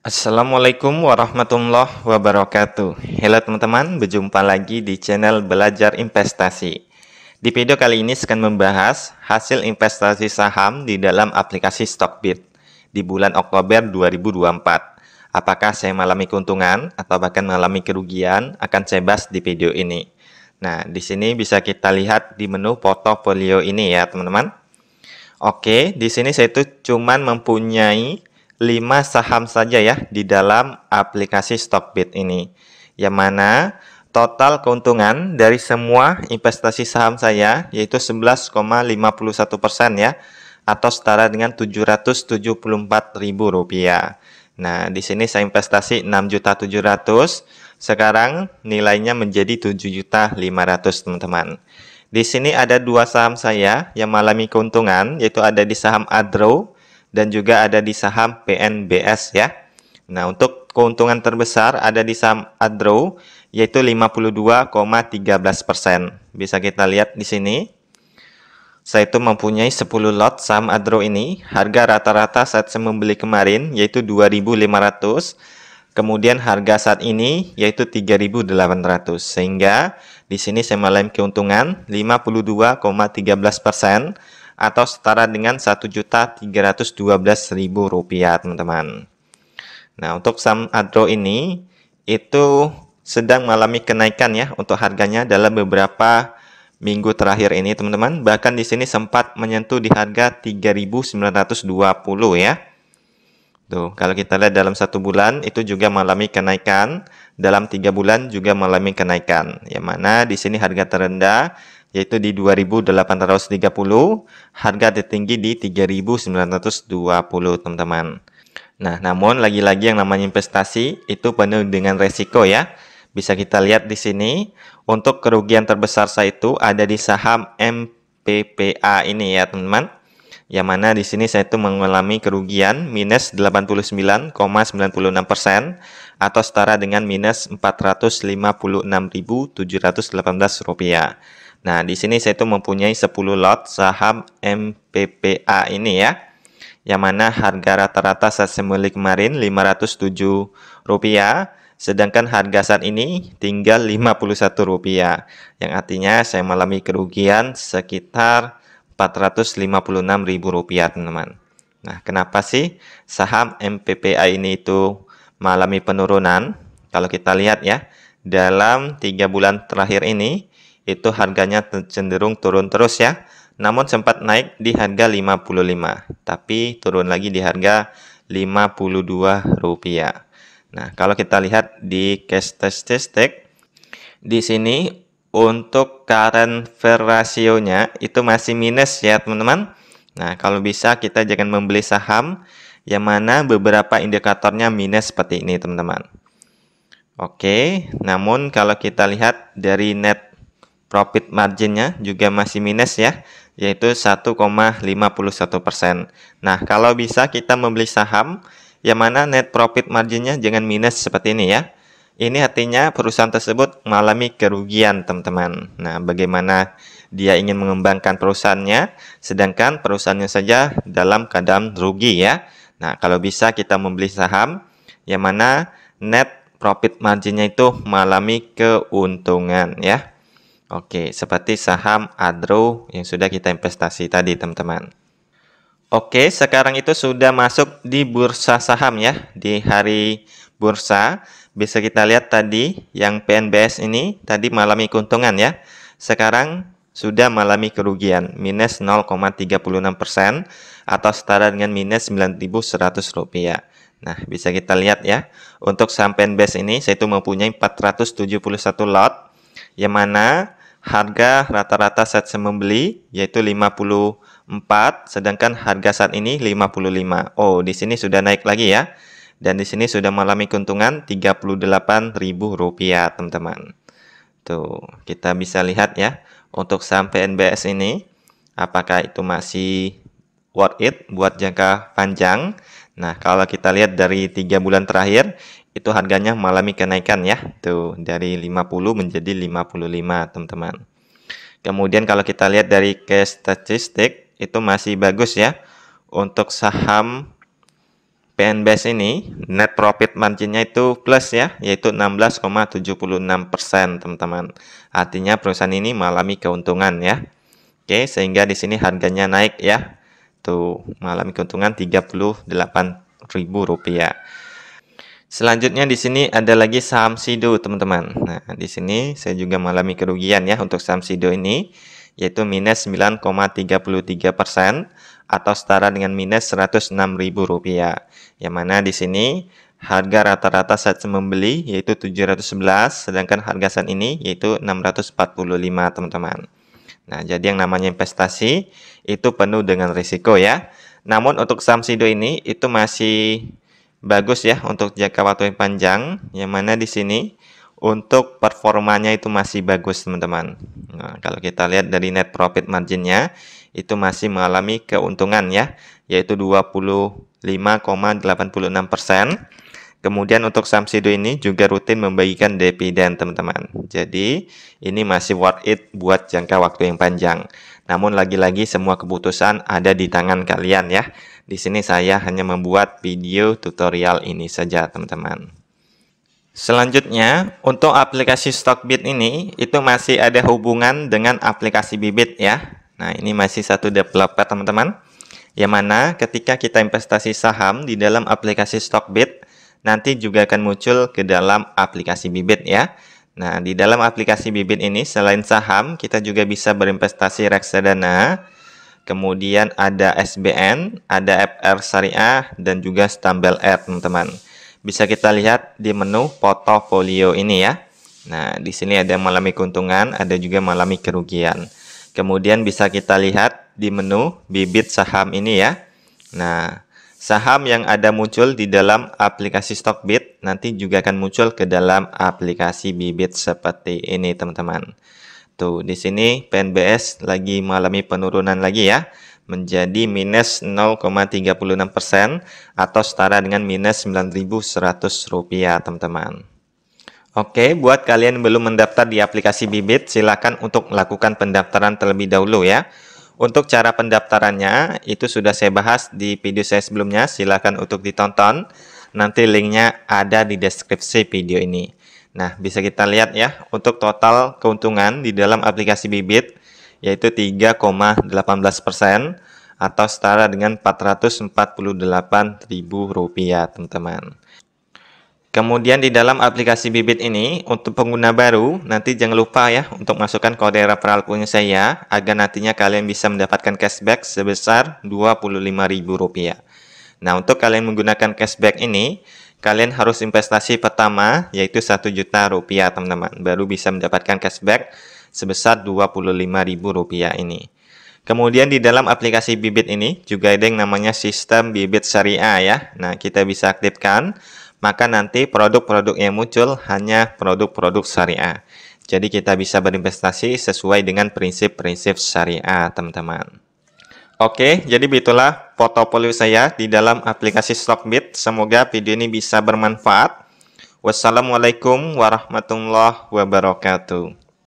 Assalamualaikum warahmatullahi wabarakatuh. Halo teman-teman, berjumpa lagi di channel Belajar Investasi. Di video kali ini akan membahas hasil investasi saham di dalam aplikasi Stockbit di bulan Oktober 2024. Apakah saya mengalami keuntungan atau bahkan mengalami kerugian akan saya bahas di video ini. Nah, di sini bisa kita lihat di menu portofolio ini ya, teman-teman. Oke, di sini saya itu cuman mempunyai 5 saham saja ya di dalam aplikasi Stockbit ini. Yang mana total keuntungan dari semua investasi saham saya yaitu 11,51% ya, atau setara dengan Rp774.000. Nah, di sini saya investasi 6.700.000, sekarang nilainya menjadi 7.500.000 teman-teman. Di sini ada dua saham saya yang mengalami keuntungan, yaitu ada di saham Adro dan juga ada di saham PNBS ya. Nah, untuk keuntungan terbesar ada di saham Adro, yaitu 52,13%. Bisa kita lihat di sini. Saya itu mempunyai 10 lot saham Adro ini. Harga rata-rata saat saya membeli kemarin yaitu 2.500. Kemudian harga saat ini yaitu 3.800. Sehingga di sini saya mengalami keuntungan 52,13% atau setara dengan Rp1.312.000 teman-teman. Nah, untuk saham Adro ini itu sedang mengalami kenaikan ya untuk harganya dalam beberapa minggu terakhir ini teman-teman. Bahkan di sini sempat menyentuh di harga 3.920 ya. Tuh, kalau kita lihat dalam 1 bulan itu juga mengalami kenaikan, dalam 3 bulan juga mengalami kenaikan. Yang mana di sini harga terendah yaitu di 2.830, harga tertinggi di 3.920 teman-teman. Nah, namun lagi-lagi yang namanya investasi itu penuh dengan resiko ya. Bisa kita lihat di sini untuk kerugian terbesar saya itu ada di saham MPPA ini ya, teman-teman. Yang mana di sini saya itu mengalami kerugian minus 89,96% atau setara dengan minus Rp456.718. Nah, di sini saya itu mempunyai 10 lot saham MPPA ini ya. Yang mana harga rata-rata saat saya beli kemarin Rp507, sedangkan harga saat ini tinggal Rp51, yang artinya saya mengalami kerugian sekitar Rp456.000 teman-teman. Nah, kenapa sih saham MPPA ini itu mengalami penurunan? Kalau kita lihat ya, dalam 3 bulan terakhir ini itu harganya cenderung turun terus ya. Namun sempat naik di harga 55, tapi turun lagi di harga Rp52. Nah, kalau kita lihat di cash statistik di sini untuk current fair ratio-nya itu masih minus ya, teman-teman. Nah, kalau bisa kita jangan membeli saham yang mana beberapa indikatornya minus seperti ini, teman-teman. Oke, namun kalau kita lihat dari net profit margin-nya juga masih minus ya, yaitu 1,51%. Nah, kalau bisa kita membeli saham yang mana net profit margin-nya jangan minus seperti ini ya. Ini artinya perusahaan tersebut mengalami kerugian, teman-teman. Nah, bagaimana dia ingin mengembangkan perusahaannya, sedangkan perusahaannya saja dalam keadaan rugi ya. Nah, kalau bisa kita membeli saham yang mana net profit margin-nya itu mengalami keuntungan ya. Oke, seperti saham Adro yang sudah kita investasi tadi, teman-teman. Oke, sekarang itu sudah masuk di bursa saham ya, di hari bursa. Bisa kita lihat tadi yang PNBS ini tadi mengalami keuntungan ya. Sekarang sudah mengalami kerugian minus 0,36% atau setara dengan minus Rp9.100. Nah, bisa kita lihat ya. Untuk saham PNBS ini saya itu mempunyai 471 lot yang mana harga rata-rata saat saya membeli yaitu 54, sedangkan harga saat ini 55. Oh, di sini sudah naik lagi ya. Dan di sini sudah mengalami keuntungan Rp38.000, teman-teman. Tuh, kita bisa lihat ya, untuk saham PNBS ini, apakah itu masih worth it buat jangka panjang. Nah, kalau kita lihat dari 3 bulan terakhir, itu harganya mengalami kenaikan ya. Tuh, dari 50 menjadi 55, teman-teman. Kemudian kalau kita lihat dari cash statistik, itu masih bagus ya. Untuk saham PNBS ini net profit marginnya itu plus ya, yaitu 16,76%, teman-teman. Artinya perusahaan ini mengalami keuntungan ya. Oke, sehingga di sini harganya naik ya. Tuh, mengalami keuntungan Rp38.000. Selanjutnya di sini ada lagi saham Sido, teman-teman. Nah, di sini saya juga mengalami kerugian ya untuk saham Sido ini, yaitu minus 9,33% atau setara dengan minus Rp106.000. Yang mana di sini harga rata-rata saat membeli yaitu 711, sedangkan harga saat ini yaitu 645, teman-teman. Nah, jadi yang namanya investasi itu penuh dengan risiko ya. Namun untuk saham Sido ini itu masih bagus ya untuk jangka waktu yang panjang, yang mana di sini untuk performanya itu masih bagus, teman-teman. Nah, kalau kita lihat dari net profit marginnya itu masih mengalami keuntungan ya, yaitu 25,86%. Kemudian untuk saham Sido ini juga rutin membagikan dividen, teman-teman. Jadi ini masih worth it buat jangka waktu yang panjang. Namun lagi-lagi semua keputusan ada di tangan kalian ya. Di sini saya hanya membuat video tutorial ini saja, teman-teman. Selanjutnya, untuk aplikasi Stockbit ini, itu masih ada hubungan dengan aplikasi Bibit ya. Nah, ini masih satu developer, teman-teman. Yang mana ketika kita investasi saham di dalam aplikasi Stockbit, nanti juga akan muncul ke dalam aplikasi Bibit ya. Nah, di dalam aplikasi Bibit ini, selain saham, kita juga bisa berinvestasi reksadana, kemudian ada SBN, ada FR Syariah, dan juga Stambel R, teman-teman. Bisa kita lihat di menu portofolio ini ya. Nah, di sini ada mengalami keuntungan, ada juga mengalami kerugian. Kemudian bisa kita lihat di menu bibit saham ini ya. Nah, saham yang ada muncul di dalam aplikasi Stockbit nanti juga akan muncul ke dalam aplikasi Bibit seperti ini, teman-teman. Tuh, di sini PNBS lagi mengalami penurunan lagi ya, menjadi minus 0,36% atau setara dengan minus Rp9.100, teman-teman. Oke, buat kalian yang belum mendaftar di aplikasi Bibit, silakan untuk melakukan pendaftaran terlebih dahulu ya. Untuk cara pendaftarannya, itu sudah saya bahas di video saya sebelumnya, silakan untuk ditonton. Nanti linknya ada di deskripsi video ini. Nah, bisa kita lihat ya, untuk total keuntungan di dalam aplikasi Bibit, yaitu 3,18% atau setara dengan Rp448.000, teman-teman. Kemudian di dalam aplikasi Bibit ini, untuk pengguna baru, nanti jangan lupa ya untuk masukkan kode referral punya saya, agar nantinya kalian bisa mendapatkan cashback sebesar Rp25.000. Nah, untuk kalian menggunakan cashback ini, kalian harus investasi pertama, yaitu Rp1.000.000, teman-teman. Baru bisa mendapatkan cashback sebesar Rp25.000 ini. Kemudian di dalam aplikasi Bibit ini juga ada yang namanya sistem Bibit Syariah ya. Nah, kita bisa aktifkan, maka nanti produk-produk yang muncul hanya produk-produk syariah. Jadi kita bisa berinvestasi sesuai dengan prinsip-prinsip syariah, teman-teman. Oke, jadi begitulah portofolio saya di dalam aplikasi Stockbit. Semoga video ini bisa bermanfaat. Wassalamualaikum warahmatullahi wabarakatuh.